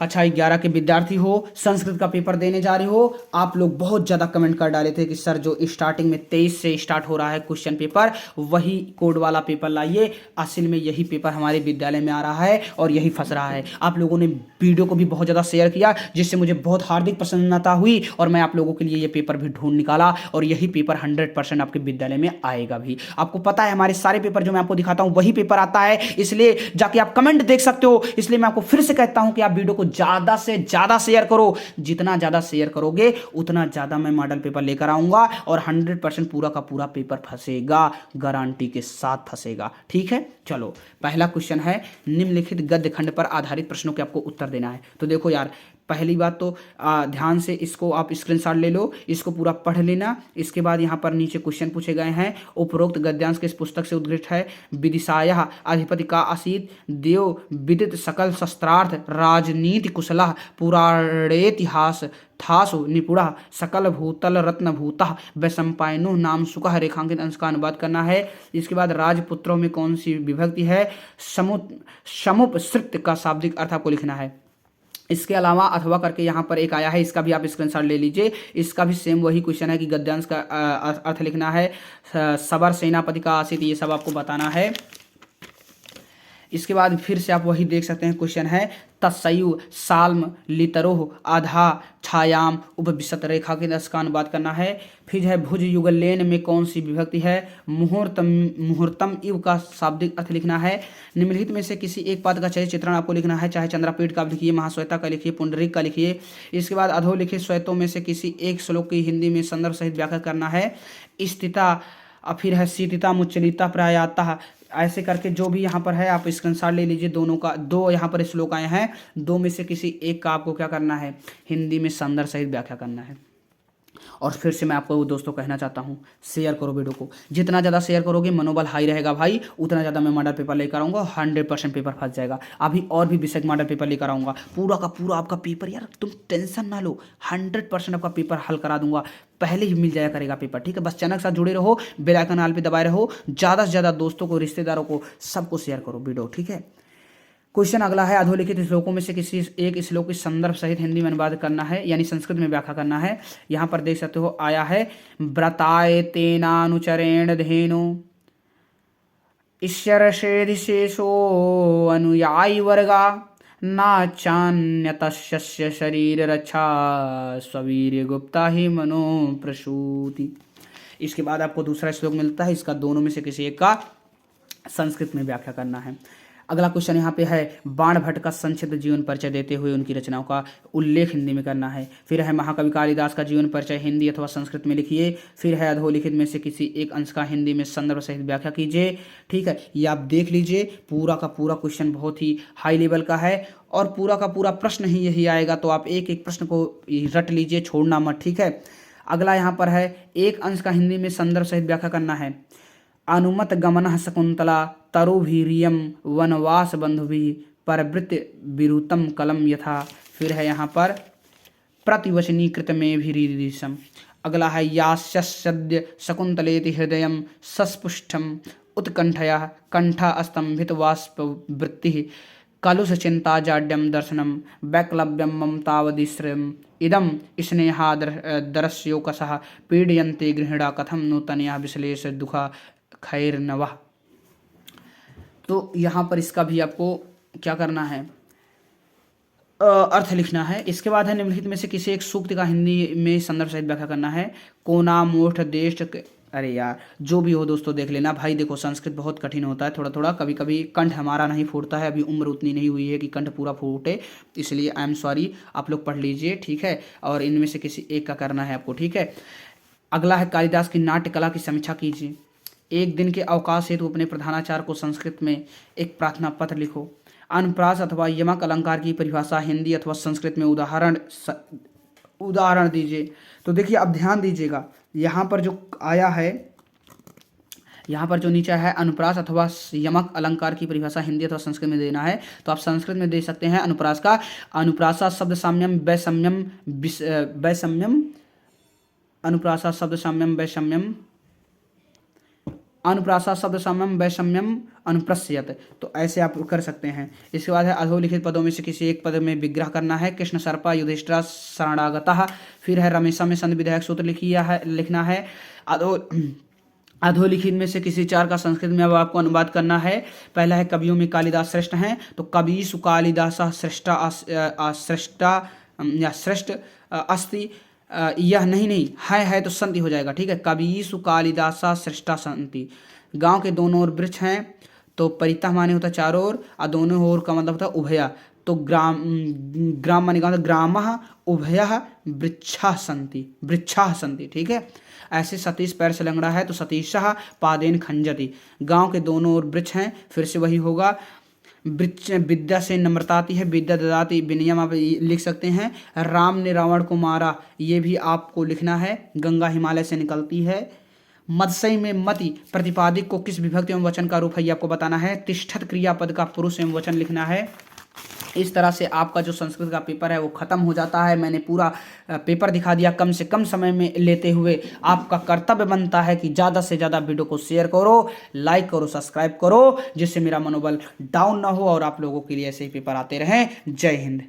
कक्षा 11 के विद्यार्थी हो, संस्कृत का पेपर देने जा रहे हो। आप लोग बहुत ज़्यादा कमेंट कर डाले थे कि सर जो स्टार्टिंग में 23 से स्टार्ट हो रहा है क्वेश्चन पेपर, वही कोड वाला पेपर लाइए। असल में यही पेपर हमारे विद्यालय में आ रहा है और यही फंस रहा है। आप लोगों ने वीडियो को भी बहुत ज़्यादा शेयर किया, जिससे मुझे बहुत हार्दिक प्रसन्नता हुई और मैं आप लोगों के लिए ये पेपर भी ढूंढ निकाला और यही पेपर 100% आपके विद्यालय में आएगा भी। आपको पता है हमारे सारे पेपर जो मैं आपको दिखाता हूँ वही पेपर आता है, इसलिए जाके आप कमेंट देख सकते हो। इसलिए मैं आपको फिर से कहता हूं कि आप वीडियो को ज्यादा से ज्यादा शेयर करो। जितना ज्यादा शेयर करोगे उतना ज्यादा मैं मॉडल पेपर लेकर आऊंगा और 100% पूरा का पूरा पेपर फंसेगा, गारंटी के साथ फंसेगा। ठीक है, चलो पहला क्वेश्चन है, निम्नलिखित गद्य खंड पर आधारित प्रश्नों के आपको उत्तर देना है। तो देखो यार, पहली बात तो ध्यान से इसको आप स्क्रीनशॉट ले लो, इसको पूरा पढ़ लेना। इसके बाद यहाँ पर नीचे क्वेश्चन पूछे गए हैं। उपरोक्त गद्यांश किस पुस्तक से उद्घृष्ट है? विदिशायः अधिपति का आसीत देव विदित सकल शस्त्रार्थ राजनीति कुशलः पुराणेतिहास थासु निपुणः सकल भूतल रत्न भूतः वैशंपायनो नाम सुखः रेखांकित अंश का अनुवाद करना है। इसके बाद राजपुत्रों में कौन सी विभक्ति है? समुपसृत का शाब्दिक अर्थ आपको लिखना है। इसके अलावा अथवा करके यहाँ पर एक आया है, इसका भी आप स्क्रीनशॉट ले लीजिए। इसका भी सेम वही क्वेश्चन है कि गद्यांश का अर्थ लिखना है। सबर सेनापति का आसित, ये सब आपको बताना है। इसके बाद फिर से आप वही देख सकते हैं, क्वेश्चन है तत्सयु साल्म लितरोह आधा छायाम उपविशत रेखा के दस का अनुवाद करना है। फिर है भुज युगलेन में कौन सी विभक्ति है? मुहूर्तम इव का शाब्दिक अर्थ लिखना है। निम्नलिखित में से किसी एक पात्र का चरित्र चित्रण आपको लिखना है, चाहे चंद्रपीठ का लिखिए, महाश्वेता का लिखिए, पुंडरीक का लिखिए। इसके बाद अधोलिखित श्वेतों में से किसी एक श्लोक की हिंदी में संदर्भ सहित व्याख्या करना है। स्थिता, फिर है शीतिता मुच्चलिता प्रायातः, ऐसे करके जो भी यहाँ पर है आप स्क्रीनशॉट ले लीजिए। दोनों का, दो यहाँ पर श्लोक आए हैं, दो में से किसी एक का आपको क्या करना है? हिंदी में संदर्भ सहित व्याख्या करना है। और फिर से मैं आपको दोस्तों कहना चाहता हूँ, शेयर करो वीडियो को। जितना ज़्यादा शेयर करोगे मनोबल हाई रहेगा भाई, उतना ज़्यादा मैं मॉडल पेपर लेकर आऊँगा। 100% पेपर फंस जाएगा। अभी और भी विषय मॉडल पेपर लेकर आऊँगा, पूरा का पूरा आपका पेपर, यार तुम टेंशन ना लो, 100% आपका पेपर हल करा दूंगा। पहले ही मिल जाया करेगा पेपर। ठीक है, बस चैनल के साथ जुड़े रहो, बेल आइकन ऑल पे दबाए रहो, ज़्यादा से ज़्यादा दोस्तों को, रिश्तेदारों को, सबको शेयर करो वीडियो। ठीक है, क्वेश्चन अगला है, अधोलिखित श्लोकों में से किसी एक श्लोक की संदर्भ सहित हिंदी में अनुवाद करना है, यानी संस्कृत में व्याख्या करना है। यहाँ पर देख सकते हो आया है, व्रताय तेनानुचरेण धेनु ईश्वरशेषो अनुयायी वर्गा ना चान्यतस्य शरीर रक्षा स्ववीर्य गुप्ता ही मनो प्रसूति। इसके बाद आपको दूसरा श्लोक मिलता है, इसका दोनों में से किसी एक का संस्कृत में व्याख्या करना है। अगला क्वेश्चन यहाँ पे है, बाण भट्ट का संक्षिप्त जीवन परिचय देते हुए उनकी रचनाओं का उल्लेख हिंदी में करना है। फिर है महाकवि कालिदास का जीवन परिचय हिंदी अथवा संस्कृत में लिखिए। फिर है अधोलिखित में से किसी एक अंश का हिंदी में संदर्भ सहित व्याख्या कीजिए। ठीक है, ये आप देख लीजिए, पूरा का पूरा क्वेश्चन बहुत ही हाई लेवल का है और पूरा का पूरा प्रश्न ही यही आएगा, तो आप एक एक प्रश्न को रट लीजिए, छोड़ना मत। ठीक है, अगला यहाँ पर है, एक अंश का हिंदी में संदर्भ सहित व्याख्या करना है। अनुमत गमन शकुंतला तरुभिरियम वनवास बंधुभि परवृत्ति विरुतम कलम यथा। फिर है यहाँ पर प्रतिवचनीकृत में भी। अगला है, यास्यद्य शकुंतलेति हृदयम सस्पुष्टम उत्कंठया कंठा स्तंभित वाष्पवृत्ति कलुष चिंता जाड्यम दर्शनम वैक्लव्यम ममतावदिश्रम इदम स्नेहादरस्योकसः पीडयन्ते गृहिणा कथम नूतनया विश्लेष दुखा खैर्नवः। तो यहाँ पर इसका भी आपको क्या करना है? अर्थ लिखना है। इसके बाद है, निम्नलिखित में से किसी एक सूक्त का हिंदी में संदर्भ सहित व्याख्या करना है। कोना मोठ देश, अरे यार जो भी हो दोस्तों देख लेना भाई। देखो संस्कृत बहुत कठिन होता है, थोड़ा थोड़ा कभी कभी कंठ हमारा नहीं फूटता है, अभी उम्र उतनी नहीं हुई है कि कंठ पूरा फूटे, इसलिए आई एम सॉरी। आप लोग पढ़ लीजिए, ठीक है, और इनमें से किसी एक का करना है आपको। ठीक है, अगला है, कालिदास की नाट्य कला की समीक्षा कीजिए। एक दिन के अवकाश हेतु अपने प्रधानाचार्य को संस्कृत में एक प्रार्थना पत्र लिखो। अनुप्रास अथवा यमक अलंकार की परिभाषा हिंदी अथवा संस्कृत में उदाहरण दीजिए। तो देखिए अब ध्यान दीजिएगा, यहाँ पर जो आया है, यहाँ पर जो नीचे है, अनुप्रास अथवा यमक अलंकार की परिभाषा हिंदी अथवा संस्कृत में देना है। तो आप संस्कृत में दे सकते हैं अनुप्रास का, अनुप्रासा शब्द साम्यम वैषम्यम अनुप्रासा शब्द साम्यम वैषम्यम अनुप्रासा शब्द समम वैषम्यम अनुप्रस्यत, तो ऐसे आप कर सकते हैं। इसके बाद है अधोलिखित पदों में से किसी एक पद में विग्रह करना है। कृष्ण सर्पा युधिष्ठिर शरणागतः। फिर है रमेशा में संधि विधायक सूत्र लिखना है। अधोलिखित में से किसी चार का संस्कृत में अब आपको अनुवाद करना है। पहला है कवियों में कालिदास श्रेष्ठ हैं, तो कविषु कालिदास श्रेष्ठा या श्रेष्ठ अस्ति, यह नहीं है तो संति हो जाएगा, ठीक है। कविषु कालिदास श्रेष्ठा संति। गांव के दोनों ओर वृक्ष हैं, तो परितः माने होता है चारों ओर, और दोनों ओर का मतलब होता है उभया, तो ग्राम माने गाँव, ग्रामः उभयः वृक्षाः सन्ति, ठीक है। ऐसे सतीश पैर से लंगड़ा है, तो सतीशः पादेन खंजति। गांव के दोनों ओर वृक्ष हैं, फिर से वही होगा। वृक्ष विद्या से नम्रता आती है, विद्या ददाति विनियम आप लिख सकते हैं। राम ने रावण को मारा, ये भी आपको लिखना है। गंगा हिमालय से निकलती है। मत्स्य में मति प्रतिपादिक को किस विभक्ति एवं वचन का रूप है, ये आपको बताना है। तिष्ठत क्रियापद का पुरुष एवं वचन लिखना है। इस तरह से आपका जो संस्कृत का पेपर है वो ख़त्म हो जाता है। मैंने पूरा पेपर दिखा दिया कम से कम समय में लेते हुए। आपका कर्तव्य बनता है कि ज़्यादा से ज़्यादा वीडियो को शेयर करो, लाइक करो, सब्सक्राइब करो, जिससे मेरा मनोबल डाउन ना हो और आप लोगों के लिए ऐसे ही पेपर आते रहें। जय हिंद।